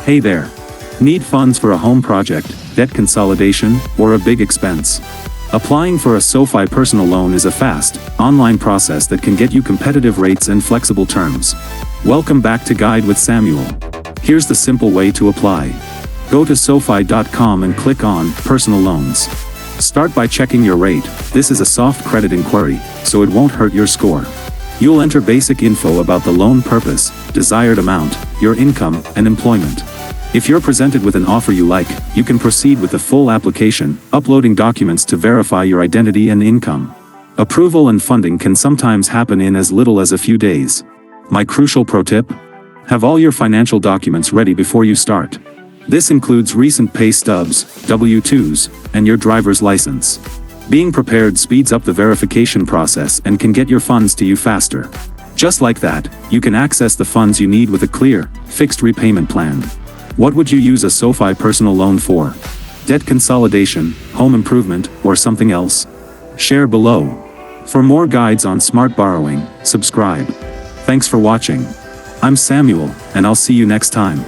Hey there. Need funds for a home project, debt consolidation, or a big expense? Applying for a SoFi personal loan is a fast, online process that can get you competitive rates and flexible terms. Welcome back to Guide with Samuel. Here's the simple way to apply. Go to SoFi.com and click on Personal Loans. Start by checking your rate. This is a soft credit inquiry, so it won't hurt your score. You'll enter basic info about the loan purpose, desired amount, your income, and employment. If you're presented with an offer you like, you can proceed with the full application, uploading documents to verify your identity and income. Approval and funding can sometimes happen in as little as a few days. My crucial pro tip? Have all your financial documents ready before you start. This includes recent pay stubs, W-2s, and your driver's license. Being prepared speeds up the verification process and can get your funds to you faster. Just like that, you can access the funds you need with a clear, fixed repayment plan. What would you use a SoFi personal loan for? Debt consolidation, home improvement, or something else? Share below. For more guides on smart borrowing, subscribe. Thanks for watching. I'm Samuel, and I'll see you next time.